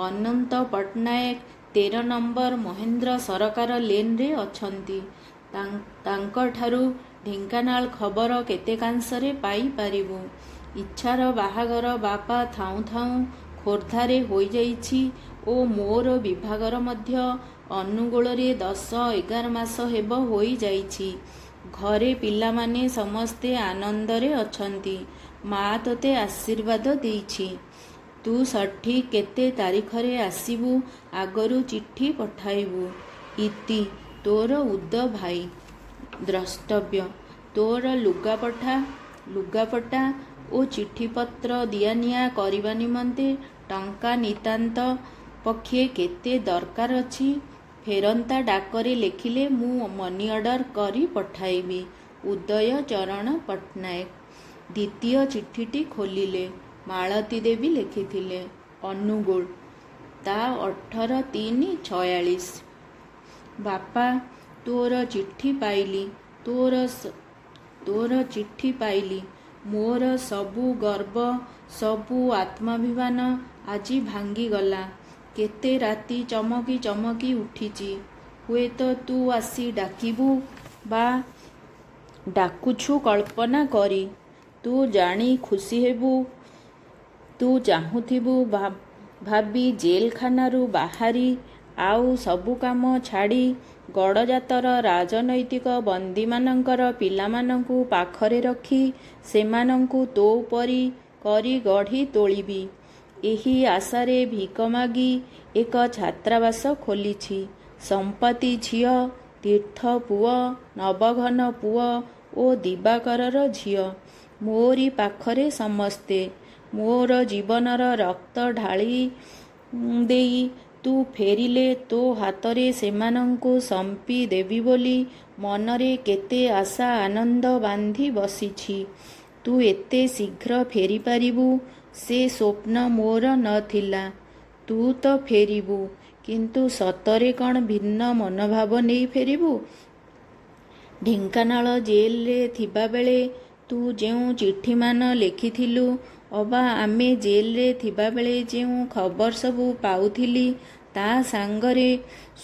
ଅନନ୍ତ ପଟ୍ଟନାୟକ 13 ନମ୍ବର ମହେନ୍ଦ୍ର ସରକାର ଲେନ୍ରେ ଅଛନ୍ତି। ତାଙ୍କଠାରୁ ଢେଙ୍କାନାଳ ଖବର କେତେକାଂଶରେ ପାଇପାରିବୁ। ଇଚ୍ଛାର ବାହାଘର ବାପା ଥାଉଁ ଥାଉଁ ଖୋର୍ଦ୍ଧାରେ ହୋଇଯାଇଛି ଓ ମୋର ବିଭାଘର ମଧ୍ୟ ଅନୁଗୁଳରେ 10-11 ମାସ ହେବ ହୋଇଯାଇଛି। ଘରେ ପିଲାମାନେ ସମସ୍ତେ ଆନନ୍ଦରେ ଅଛନ୍ତି। ମା ତୋତେ ଆଶୀର୍ବାଦ ଦେଇଛି। ତୁ ସଠିକ୍ କେତେ ତାରିଖରେ ଆସିବୁ ଆଗରୁ ଚିଠି ପଠାଇବୁ। ଇତି ତୋର ଉଦ ଭାଇ। ଦ୍ରଷ୍ଟବ୍ୟ, ତୋର ଲୁଗାପଟା ଓ ଚିଠିପତ୍ର ଦିଆନିଆ କରିବା ନିମନ୍ତେ ଟଙ୍କା ନିତାନ୍ତ ପକ୍ଷେ କେତେ ଦରକାର ଅଛି। ଫେରନ୍ତା ଡାକରେ ଲେଖିଲେ ମୁଁ ମନି ଅର୍ଡ଼ର କରି ପଠାଇବି। ଉଦୟ ଚରଣ ପଟ୍ଟନାୟକ। ଦ୍ୱିତୀୟ ଚିଠିଟି ଖୋଲିଲେ ମାଳତୀ ଦେବୀ ଲେଖିଥିଲେ, ଅନୁଗୁଳ, ତା 18/3/46। ବାପା, ତୋର ଚିଠି ପାଇଲି। ମୋର ସବୁ ଗର୍ବ, ସବୁ ଆତ୍ମାଭିମାନ ଆଜି ଭାଙ୍ଗିଗଲା। କେତେ ରାତି ଚମକି ଉଠିଛି। ହୁଏତ ତୁ ଆସି ଡାକିବୁ ବା ଡାକୁଛୁ କଳ୍ପନା କରି। ତୁ ଜାଣି ଖୁସି ହେବୁ। ତୁ ଚାହୁଁଥିବୁ ଭାବି ଜେଲଖାନାରୁ ବାହାରି ଆଉ ସବୁ କାମ ଛାଡ଼ି ଗଡ଼ଜାତର ରାଜନୈତିକ ବନ୍ଦୀମାନଙ୍କର ପିଲାମାନଙ୍କୁ ପାଖରେ ରଖି ସେମାନଙ୍କୁ ତୋ ପରି କରି ଗଢ଼ି ତୋଳିବି। ଏହି ଆଶାରେ ଭିକ ମାଗି ଏକ ଛାତ୍ରାବାସ ଖୋଲିଛି। ସମ୍ପାତି ଝିଅ, ତୀର୍ଥ ପୁଅ, ନବଘନ ପୁଅ ଓ ଦିବାକରର ଝିଅ ମୋରି ପାଖରେ ସମସ୍ତେ। ମୋର ଜୀବନର ରକ୍ତ ଢାଳି ଦେଇ ତୁ ଫେରିଲେ ତୋ ହାତରେ ସେମାନଙ୍କୁ ସମ୍ପି ଦେବି ବୋଲି ମନରେ କେତେ ଆଶା ଆନନ୍ଦ ବାନ୍ଧି ବସିଛି। ତୁ ଏତେ ଶୀଘ୍ର ଫେରିପାରିବୁ ସେ ସ୍ୱପ୍ନ ମୋର ନଥିଲା। ତୁ ତ ଫେରିବୁ, କିନ୍ତୁ ସତରେ କ'ଣ ଭିନ୍ନ ମନୋଭାବ ନେଇ ଫେରିବୁ? ଢେଙ୍କାନାଳ ଜେଲରେ ଥିବାବେଳେ ତୁ ଯେଉଁ ଚିଠିମାନ ଲେଖିଥିଲୁ ଅବା ଆମେ ଜେଲରେ ଥିବାବେଳେ ଯେଉଁ ଖବର ସବୁ ପାଉଥିଲି ତା ସାଙ୍ଗରେ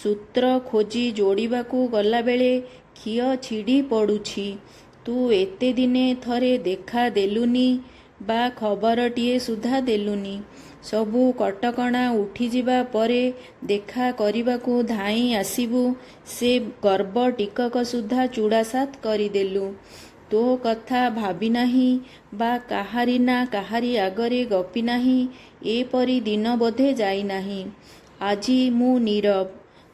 ସୂତ୍ର ଖୋଜି ଯୋଡ଼ିବାକୁ ଗଲାବେଳେ ଖିଅ ଛିଡ଼ି ପଡ଼ୁଛି। ତୁ ଏତେ ଦିନେ ଥରେ ଦେଖା ଦେଲୁନି ବା ଖବରଟିଏ ସୁଦ୍ଧା ଦେଲୁନି। ସବୁ କଟକଣା ଉଠିଯିବା ପରେ ଦେଖା କରିବାକୁ ଧାଇଁ ଆସିବୁ, ସେ ଗର୍ବ ଟିକକ ସୁଦ୍ଧା ଚୂଡ଼ାସାତ କରିଦେଲୁ। ତୋ କଥା ଭାବି ନାହିଁ ବା କାହାରି ନା କାହାରି ଆଗରେ ଗପି ନାହିଁ, ଏପରି ଦିନ ବୋଧେ ଯାଇନାହିଁ। ଆଜି ମୁଁ ନୀରବ।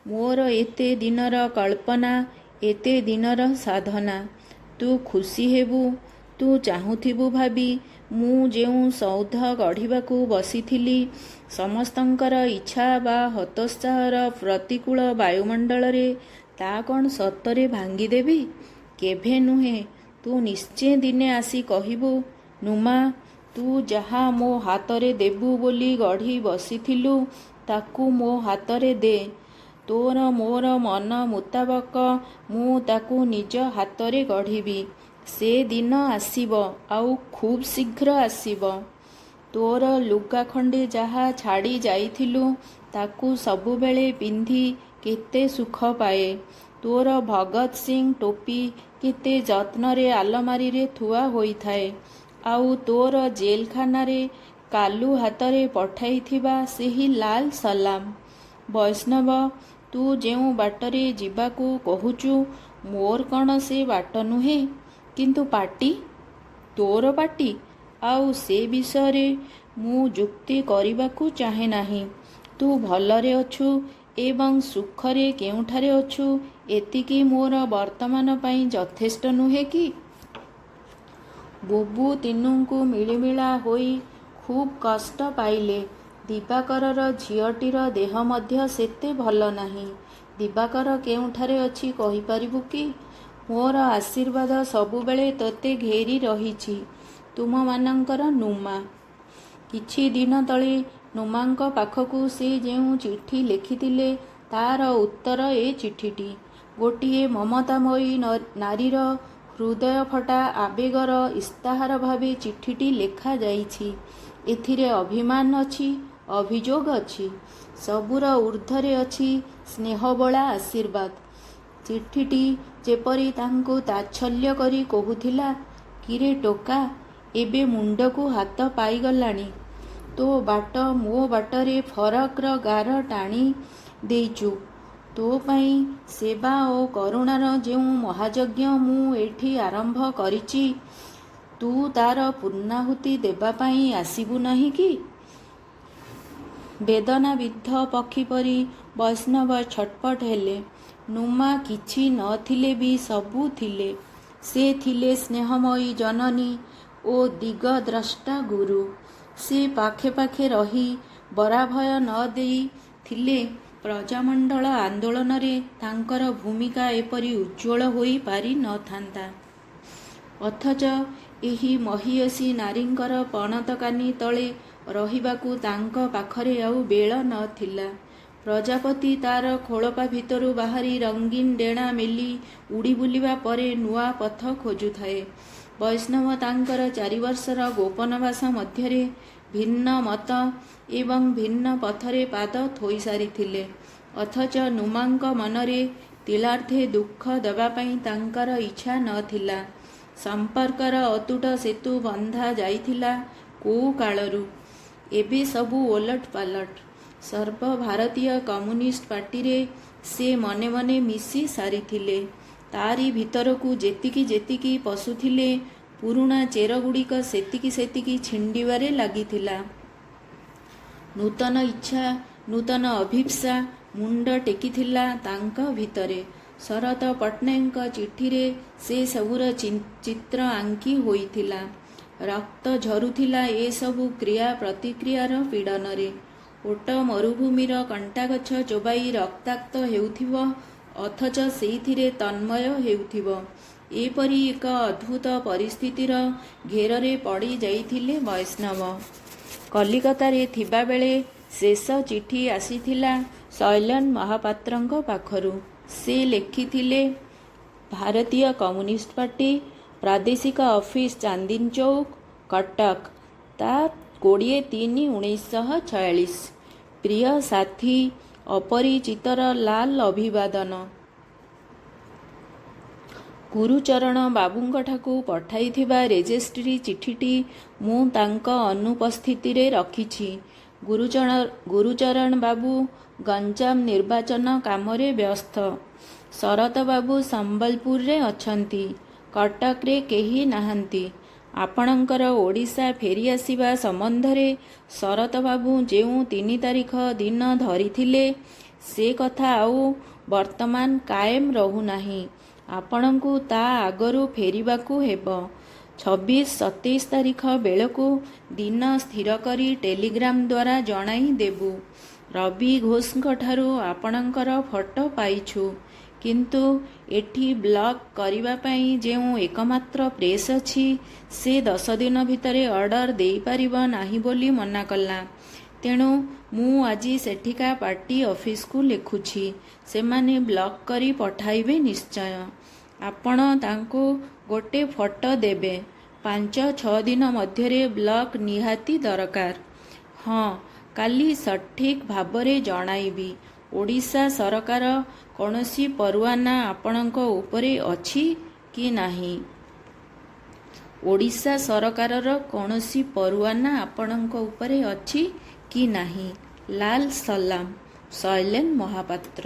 ମୋର ଏତେ ଦିନର କଳ୍ପନା, ଏତେ ଦିନର ସାଧନା। ତୁ ଖୁସି ହେବୁ। ତୁ ଚାହୁଁଥିବୁ ଭାବି ମୁଁ ଯେଉଁ ସୌଧ ଗଢ଼ିବାକୁ ବସିଥିଲି ସମସ୍ତଙ୍କର ଇଚ୍ଛା ବା ହତୋତ୍ସାହର ପ୍ରତିକୂଳ ବାୟୁମଣ୍ଡଳରେ, ତା କ'ଣ ସତରେ ଭାଙ୍ଗିଦେବି? କେଭେ ନୁହେଁ। ତୁ ନିଶ୍ଚେ ଦିନେ ଆସି କହିବୁ, ନୁମା, ତୁ ଯାହା ମୋ ହାତରେ ଦେବୁ ବୋଲି ଗଢ଼ି ବସିଥିଲୁ ତାକୁ ମୋ ହାତରେ ଦେ। ତୋର ମୋର ମନ ମୁତାବକ ମୁଁ ତାକୁ ନିଜ ହାତରେ ଗଢ଼ିବି। ସେ ଦିନ ଆସିବ, ଆଉ ଖୁବ୍ ଶୀଘ୍ର ଆସିବ। ତୋର ଲୁଗା ଖଣ୍ଡେ ଯାହା ଛାଡ଼ି ଯାଇଥିଲୁ ତାକୁ ସବୁବେଳେ ପିନ୍ଧି କେତେ ସୁଖ ପାଏ। ତୋର ଭଗତ ସିଂ ଟୋପି କେତେ ଯତ୍ନରେ ଆଲମାରିରେ ଥୁଆ ହୋଇଥାଏ। ଆଉ ତୋର ଜେଲଖାନାରେ କାଲୁ ହାତରେ ପଠାଇଥିବା ସେହି ଲାଲ ସଲାମ। ବୈଷ୍ଣବ, ତୁ ଯେଉଁ ବାଟରେ ଯିବାକୁ କହୁଛୁ ମୋର କ'ଣ ସେ ବାଟ ନୁହେଁ? କିନ୍ତୁ ପାଟି? ତୋର ପାଟି? ଆଉ ସେ ବିଷୟରେ ମୁଁ ଯୁକ୍ତି କରିବାକୁ ଚାହେଁ ନାହିଁ। ତୁ ଭଲରେ ଅଛୁ ଏବଂ ସୁଖରେ କେଉଁଠାରେ ଅଛୁ ଏତିକି ମୋର ବର୍ତ୍ତମାନ ପାଇଁ ଯଥେଷ୍ଟ ନୁହେଁ କି? ବୁବୁ ତିନୁଙ୍କୁ ମିଳିମିଳା ହୋଇ ଖୁବ୍ କଷ୍ଟ ପାଇଲେ। ଦିବାକରର ଝିଅଟିର ଦେହ ମଧ୍ୟ ସେତେ ଭଲ ନାହିଁ। ଦିବାକର କେଉଁଠାରେ ଅଛି କହିପାରିବୁ କି? ମୋର ଆଶୀର୍ବାଦ ସବୁବେଳେ ତୋତେ ଘେରି ରହିଛି। ତୁମମାନଙ୍କର ନୁମା। କିଛି ଦିନ ତଳେ ନୁମାଙ୍କ ପାଖକୁ ସେ ଯେଉଁ ଚିଠି ଲେଖିଥିଲେ ତାର ଉତ୍ତର ଏ ଚିଠିଟି। ଗୋଟିଏ ମମତାମୟୀ ନାରୀର ହୃଦୟଫଟା ଆବେଗର ଇସ୍ତାହାର ଭାବେ ଚିଠିଟି ଲେଖାଯାଇଛି। ଏଥିରେ ଅଭିମାନ ଅଛି, ଅଭିଯୋଗ ଅଛି, ସବୁର ଊର୍ଦ୍ଧ୍ୱରେ ଅଛି ସ୍ନେହବୋଳା ଆଶୀର୍ବାଦ। ଚିଠିଟି ଯେପରି ତାଙ୍କୁ ତାଚ୍ଛଲ୍ୟ କରି କହୁଥିଲା, କିରେ ଟୋକା, ଏବେ ମୁଣ୍ଡକୁ ହାତ ପାଇଗଲାଣି। ତୋ ବାଟ ମୋ ବାଟରେ ଫରକର ଗାର ଟାଣି ଦେଇଛୁ। ତୋ ପାଇଁ ସେବା ଓ କରୁଣାର ଯେଉଁ ମହାଯଜ୍ଞ ମୁଁ ଏଠି ଆରମ୍ଭ କରିଛି, ତୁ ତାର ପୂର୍ଣ୍ଣାହୁତି ଦେବା ପାଇଁ ଆସିବୁ ନାହିଁ କି? ବେଦନାବିଦ୍ଧ ପକ୍ଷୀ ପରି ବୈଷ୍ଣବ ଛଟପଟ ହେଲେ। ନୁମା କିଛି ନଥିଲେ ବି ସବୁ ଥିଲେ। ସେ ଥିଲେ ସ୍ନେହମୟୀ ଜନନୀ ଓ ଦିଗଦ୍ରଷ୍ଟା ଗୁରୁ। ସେ ପାଖେ ପାଖେ ରହି ବରାଭୟ ନ ଦେଇ ଥିଲେ ପ୍ରଜାମଣ୍ଡଳ ଆନ୍ଦୋଳନରେ ତାଙ୍କର ଭୂମିକା ଏପରି ଉଜ୍ଜ୍ୱଳ ହୋଇ ପାରି ନଥାନ୍ତା। ଅଥଚ ଏହି ମହିୟସୀ ନାରୀଙ୍କର ପଣତକାନି ତଳେ ରହିବାକୁ ତାଙ୍କ ପାଖରେ ଆଉ ବେଳ ନଥିଲା। ପ୍ରଜାପତି ତାର ଖୋଳପା ଭିତରୁ ବାହାରି ରଙ୍ଗୀନ ଡେଣା ମେଲି ଉଡ଼ି ବୁଲିବା ପରେ ନୂଆ ପଥ ଖୋଜୁଥାଏ। ବୈଷ୍ଣବ ତାଙ୍କର 4 ବର୍ଷର ଗୋପନବାସ ମଧ୍ୟରେ ଭିନ୍ନ ମତ ଏବଂ ଭିନ୍ନ ପଥରେ ପାଦ ଥୋଇ ସାରିଥିଲେ। ଅଥଚ ନୁମାଙ୍କ ମନରେ ତିଳାର୍ଥେ ଦୁଃଖ ଦେବା ପାଇଁ ତାଙ୍କର ଇଚ୍ଛା ନଥିଲା। ସମ୍ପର୍କର ଅତୁଟ ସେତୁ ବନ୍ଧା ଯାଇଥିଲା କୋଉ କାଳରୁ। ଏବେ ସବୁ ଓଲଟ ପାଲଟ। ସର୍ବଭାରତୀୟ କମ୍ୟୁନିଷ୍ଟ ପାର୍ଟିରେ ସେ ମନେ ମନେ ମିଶି ସାରିଥିଲେ। ତାରି ଭିତରକୁ ଯେତିକି ଯେତିକି ପଶୁଥିଲେ, ପୁରୁଣା ଚେରଗୁଡ଼ିକ ସେତିକି ସେତିକି ଛିଣ୍ଡିବାରେ ଲାଗିଥିଲା। ନୂତନ ଇଚ୍ଛା, ନୂତନ ଅଭିପ୍ସା ମୁଣ୍ଡ ଟେକିଥିଲା ତାଙ୍କ ଭିତରେ। ଶରତ ପଟ୍ଟନାୟକଙ୍କ ଚିଠିରେ ସେ ସବୁର ଚିତ୍ର ଆଙ୍କି ହୋଇଥିଲା। ରକ୍ତ ଝରୁଥିଲା ଏସବୁ କ୍ରିୟା ପ୍ରତିକ୍ରିୟାର ପୀଡ଼ନରେ। ଓଟ ମରୁଭୂମିର କଣ୍ଟାଗଛ ଚୋବାଇ ରକ୍ତାକ୍ତ ହେଉଥିବ, ଅଥଚ ସେଇଥିରେ ତନ୍ମୟ ହେଉଥିବ। ଏପରି ଏକ ଅଦ୍ଭୁତ ପରିସ୍ଥିତିର ଘେରରେ ପଡ଼ି ଯାଇଥିଲେ ବୈଷ୍ଣବ। କଲିକତାରେ ଥିବାବେଳେ ଶେଷ ଚିଠି ଆସିଥିଲା ଶୈଲେନ ମହାପାତ୍ରଙ୍କ ପାଖରୁ। ସେ ଲେଖିଥିଲେ, ଭାରତୀୟ କମ୍ୟୁନିଷ୍ଟ ପାର୍ଟି, ପ୍ରାଦେଶିକ ଅଫିସ ଚାନ୍ଦିନୀ ଚୌକ, କଟକ, ତା 20/3/1946। ପ୍ରିୟ ସାଥୀ, ଅପରିଚିତର ଲାଲ ଅଭିବାଦନ। ଗୁରୁଚରଣ ବାବୁଙ୍କଠାକୁ ପଠାଇଥିବା ରେଜିଷ୍ଟ୍ରି ଚିଠିଟି ମୁଁ ତାଙ୍କ ଅନୁପସ୍ଥିତିରେ ରଖିଛି। ଗୁରୁଚରଣ ବାବୁ ଗଞ୍ଜାମ ନିର୍ବାଚନ କାମରେ ବ୍ୟସ୍ତ। ଶରତବାବୁ ସମ୍ବଲପୁରରେ ଅଛନ୍ତି। କଟକରେ କେହି ନାହାନ୍ତି। ଆପଣଙ୍କର ଓଡ଼ିଶା ଫେରିଆସିବା ସମ୍ବନ୍ଧରେ ଶରତବାବୁ ଯେଉଁ 3 ତାରିଖ ଦିନ ଧରିଥିଲେ, ସେ କଥା ଆଉ ବର୍ତ୍ତମାନ କାଏମ ରହୁନାହିଁ। ଆପଣଙ୍କୁ ତା ଆଗରୁ ଫେରିବାକୁ ହେବ। 26-27 ତାରିଖ ବେଳକୁ ଦିନ ସ୍ଥିର କରି ଟେଲିଗ୍ରାମ ଦ୍ୱାରା ଜଣାଇ ଦେବୁ। ରବି ଘୋଷଙ୍କଠାରୁ ଆପଣଙ୍କର ଫଟୋ ପାଇଛୁ, କିନ୍ତୁ ଏଠି ବ୍ଲକ୍ କରିବା ପାଇଁ ଯେଉଁ ଏକମାତ୍ର ପ୍ରେସ୍ ଅଛି, ସେ 10 ଦିନ ଭିତରେ ଅର୍ଡର ଦେଇପାରିବ ନାହିଁ ବୋଲି ମନା କଲା। ତେଣୁ ମୁଁ ଆଜି ସେଠିକା ପାର୍ଟି ଅଫିସକୁ ଲେଖୁଛି। ସେମାନେ ବ୍ଲକ୍ କରି ପଠାଇବେ ନିଶ୍ଚୟ। ଆପଣ ତାଙ୍କୁ ଗୋଟେ ଫଟୋ ଦେବେ। 5-6 ଦିନ ମଧ୍ୟରେ ବ୍ଲକ୍ ନିହାତି ଦରକାର। ହଁ, କାଲି ସଠିକ୍ ଭାବରେ ଜଣାଇବି। ଓଡ଼ିଶା ସରକାର କୌଣସି ପରୱାନା ଆପଣଙ୍କ ଉପରେ ଅଛି କି ନାହିଁ? ଓଡ଼ିଶା ସରକାରର କୌଣସି ପରୱାନା ଆପଣଙ୍କ ଉପରେ ଅଛି କି ନାହିଁ? ଲାଲ ସଲାମ, ଶୈଲେନ ମହାପାତ୍ର।